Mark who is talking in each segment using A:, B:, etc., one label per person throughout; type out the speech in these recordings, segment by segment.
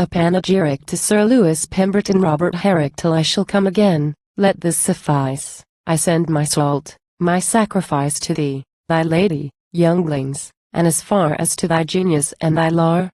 A: A panegyric to Sir Lewis Pemberton Robert Herrick. Till I shall come again, let this suffice. I send my salt, my sacrifice to thee, thy lady, younglings, and as far as to thy genius and thy lore.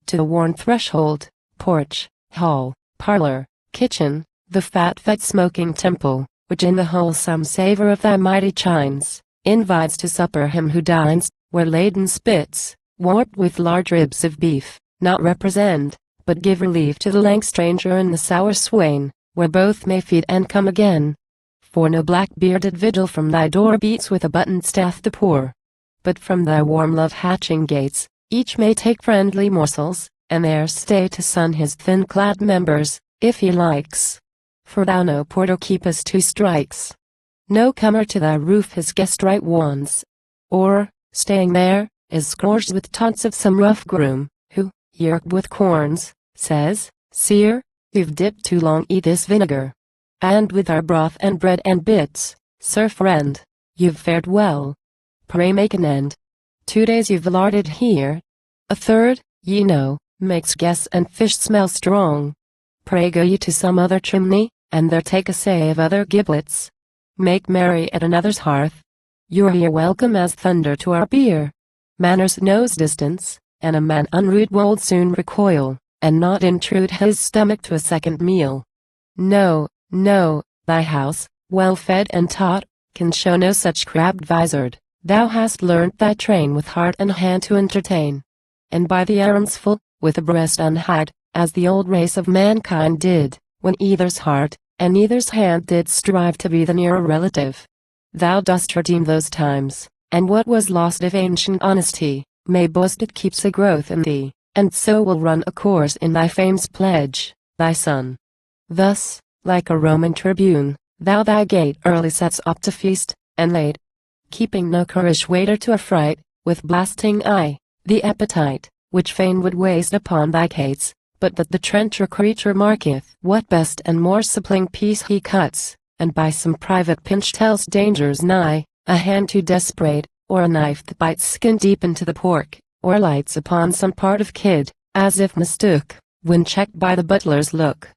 A: To the worn threshold, porch, hall, parlor, kitchen, the fat smoking temple, which in the wholesome savor of thy mighty chines, invites to supper him who dines, where laden spits, warped with large ribs of beef, not represent, but give relief to the lank stranger and the sour swain, where both may feed and come again. For no black-bearded vigil from thy door beats with a buttoned staff the poor, but from thy warm love-hatching gates, each may take friendly morsels, and there stay to sun his thin-clad members, if he likes. For thou no porter keepest who strikes no comer to thy roof his guest right once, or, staying there, is scourged with taunts of some rough groom, who, yerked with corns, says, "Sire, you've dipped too long i' this vinegar. And with our broth and bread and bits, sir friend, you've fared well. Pray make an end. 2 days you've larded here. A third, ye know, makes guests and fish smell strong. Pray go ye to some other chimney, and there take a save other giblets. Make merry at another's hearth. You're here welcome as thunder to our beer. Manners knows distance, and a man unrude wold soon recoil, and not intrude his stomach to a second meal. No, no, thy house, well fed and taught, can show no such crabbed vizard. Thou hast learnt thy train with heart and hand to entertain, and by the arms full, with a breast unhide, as the old race of mankind did, when either's heart, and either's hand did strive to be the nearer relative. Thou dost redeem those times, and what was lost of ancient honesty, may boast it keeps a growth in thee, and so will run a course in thy fame's pledge, thy son. Thus, like a Roman tribune, thou thy gate early sets up to feast, and late, keeping no currish waiter to affright, with blasting eye, the appetite, which fain would waste upon thy cates, but that the trencher creature marketh what best and more suppling piece he cuts, and by some private pinch tells dangers nigh, a hand too desperate, or a knife that bites skin deep into the pork, or lights upon some part of kid, as if mistook, when checked by the butler's look.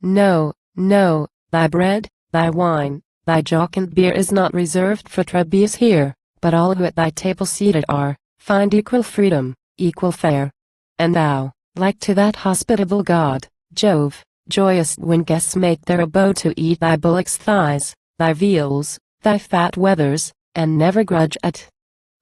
A: No, no, thy bread, thy wine, thy jocund beer is not reserved for trebies here, but all who at thy table seated are, find equal freedom, equal fare. And thou, like to that hospitable god, Jove, joyous when guests make their abode to eat thy bullock's thighs, thy veals, thy fat wethers, and never grudge at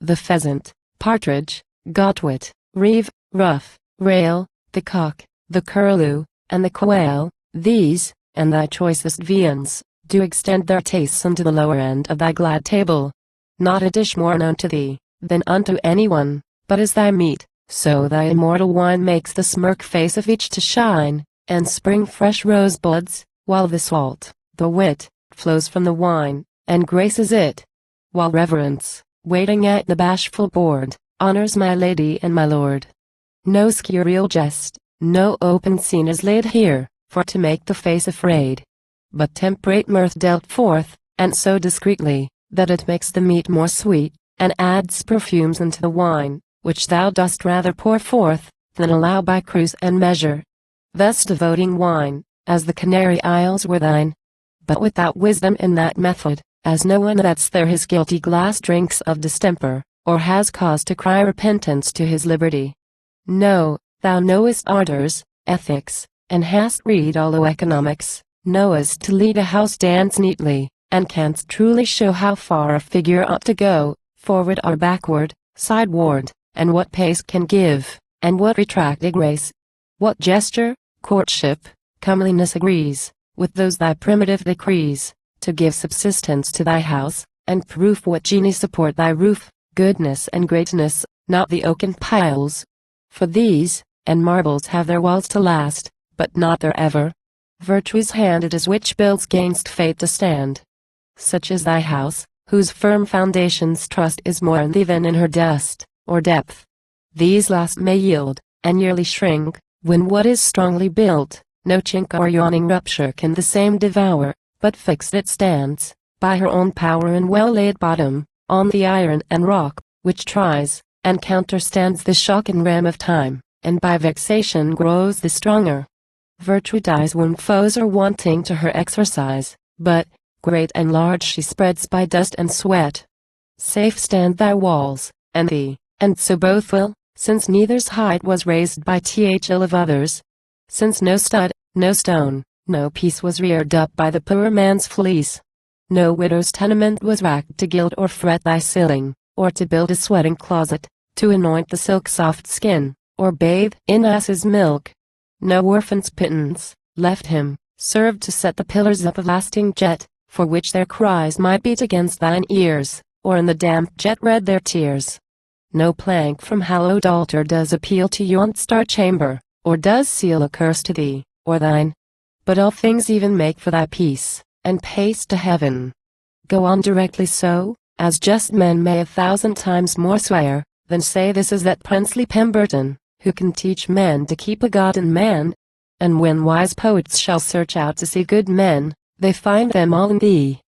A: the pheasant, partridge, godwit, reeve, ruff, rail, the cock, the curlew, and the quail. These, and thy choicest viands, do extend their tastes unto the lower end of thy glad table. Not a dish more known to thee, than unto anyone, but as thy meat, so thy immortal wine makes the smirk face of each to shine, and spring fresh rosebuds, while the salt, the wit, flows from the wine, and graces it. While reverence, waiting at the bashful board, honors my lady and my lord. No scurril jest, no open scene is laid here, for to make the face afraid, but temperate mirth dealt forth, and so discreetly, that it makes the meat more sweet, and adds perfumes into the wine, which thou dost rather pour forth, than allow by cruse and measure. Thus devoting wine, as the Canary Isles were thine, but without wisdom in that method, as no one that's there his guilty glass drinks of distemper, or has cause to cry repentance to his liberty. No, thou knowest ardors, ethics, and hast read all o' economics, knowest to lead a house dance neatly, and canst truly show how far a figure ought to go, forward or backward, sideward, and what pace can give, and what retracted grace, what gesture, courtship, comeliness agrees, with those thy primitive decrees, to give subsistence to thy house, and proof what genie support thy roof, goodness and greatness, not the oaken piles. For these, and marbles have their walls to last, but not their ever. Virtue's hand it is which builds gainst fate to stand. Such is thy house, whose firm foundations trust is more in thee than in her dust, or depth. These last may yield, and yearly shrink, when what is strongly built, no chink or yawning rupture can the same devour, but fixed it stands, by her own power and well-laid bottom, on the iron and rock, which tries, and counterstands the shock and ram of time, and by vexation grows the stronger. Virtue dies when foes are wanting to her exercise, but, great and large she spreads by dust and sweat. Safe stand thy walls, and thee, and so both will, since neither's height was raised by ill of others. Since no stud, no stone, no piece was reared up by the poor man's fleece. No widow's tenement was racked to gild or fret thy ceiling, or to build a sweating closet, to anoint the silk soft skin, or bathe in ass's milk. No orphan's pittance, left him, served to set the pillars up of lasting jet, for which their cries might beat against thine ears, or in the damp jet red their tears. No plank from hallowed altar does appeal to yon star chamber, or does seal a curse to thee, or thine. But all things even make for thy peace, and pace to heaven. Go on directly so, as just men may 1,000 times more swear, than say this is that princely Pemberton, who can teach men to keep a God in man. And when wise poets shall search out to see good men, they find them all in thee.